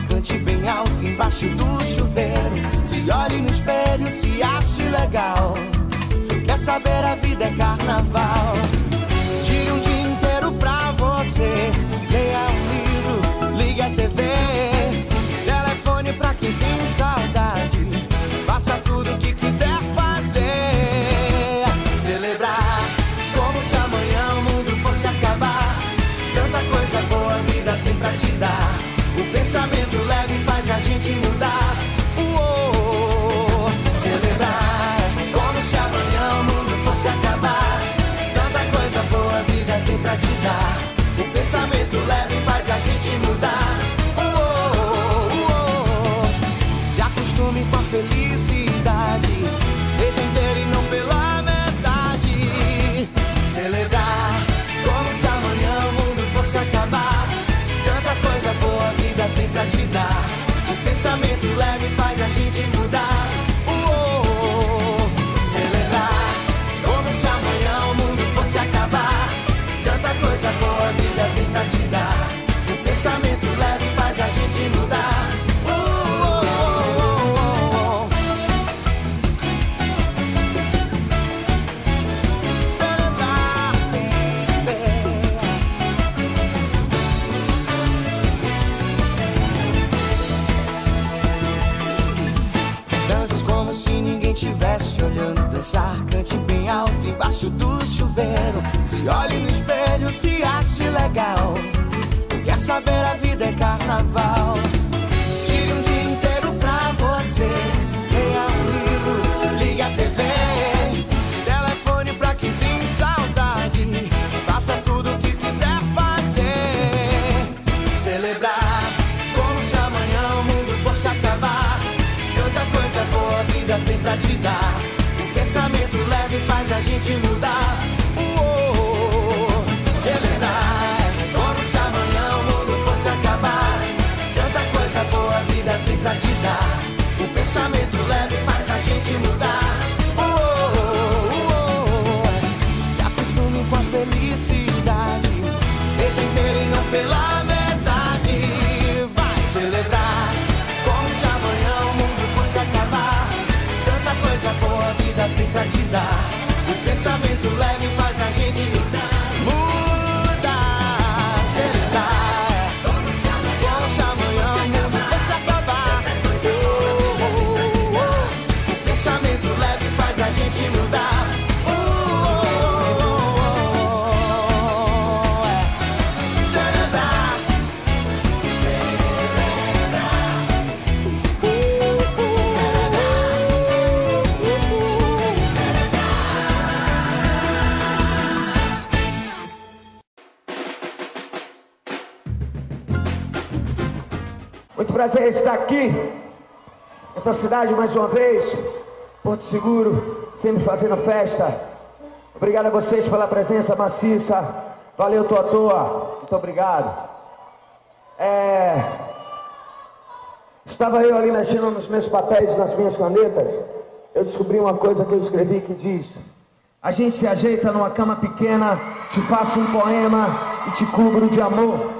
Cante bem alto embaixo do chuveiro. Se olhe no espelho, se ache legal. Quer saber, a vida é carnaval. Tire um dia inteiro pra você. Leia um livro, ligue a TV. Telefone pra quem tem saudade. Faça tudo o que quiser fazer. Celebrar como se amanhã o mundo fosse acabar. Tanta coisa boa a vida tem pra te dar. O pensamento leve faz a gente mudar. Celebrar como se amanhã o mundo fosse acabar. Tanta coisa boa a vida tem pra te dar. O pensamento leve faz a gente mudar. Se acostume com a felicidade. Seja inteiro e não pela metade. Celebrar como se amanhã o mundo fosse acabar. Tanta coisa boa a vida tem pra te dar. O pensamento leve faz a gente mudar. Celebrar como se amanhã o mundo fosse acabar. Tanta coisa boa a vida tem pra te dar. O pensamento leve faz a gente mudar. Estivesse olhando dançar, cante bem alto embaixo do chuveiro. Se olhe no espelho, se ache legal. Quer saber, a vida é carnaval. Tire um dia inteiro pra você. Leia um livro, ligue a TV. Telefone pra quem tem saudade. Faça tudo o que quiser fazer. Celebrar como se amanhã o mundo fosse acabar. Tanta coisa boa a vida tem pra te dar. O pensamento leve faz a gente mudar. Celebrar como se amanhã o mundo fosse acabar. Tanta coisa boa a vida tem pra te dar. O pensamento leve faz a gente mudar. Se acostume com a felicidade. Seja inteiro e não pela metade. Vai celebrar como se amanhã o mundo fosse acabar. Tanta coisa boa a vida tem pra te dar. O pensamento leve faz a gente mudar. Muda, celebrar como se amanhã o mundo fosse acabar. O pensamento leve faz a gente mudar. Muito prazer estar aqui, nessa cidade mais uma vez, Porto Seguro, sempre fazendo festa. Obrigado a vocês pela presença maciça. Valeu, tô à toa. Muito obrigado. Estava eu ali mexendo nos meus papéis, nas minhas canetas. Eu descobri uma coisa que eu escrevi que diz: a gente se ajeita numa cama pequena, te faço um poema e te cubro de amor.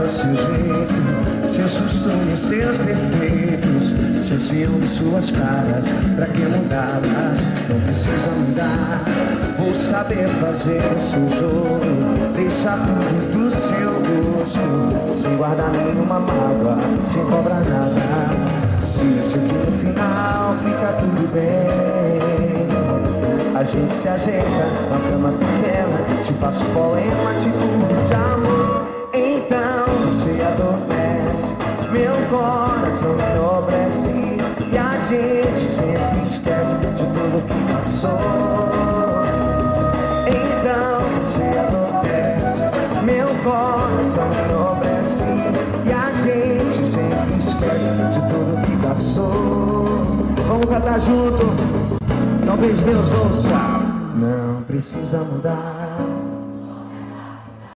o seu jeito, seus costumes, seus defeitos, seu ciúme, suas caras, pra que mudá-las? Não precisa mudar. Vou saber fazer o seu jogo, deixar tudo do seu gosto, sem guardar nenhuma mágoa, sem cobrar nada. Se isso aqui no final fica tudo bem, a gente se ajeita na cama pequena, te faço poema, te cubro de amor. Então você adormece, meu coração enobrece, e a gente sempre esquece de tudo que passou. Então você adormece, meu coração enobrece, e a gente sempre esquece de tudo que passou. Vamos cantar junto. Talvez Deus ouça. Não precisa mudar.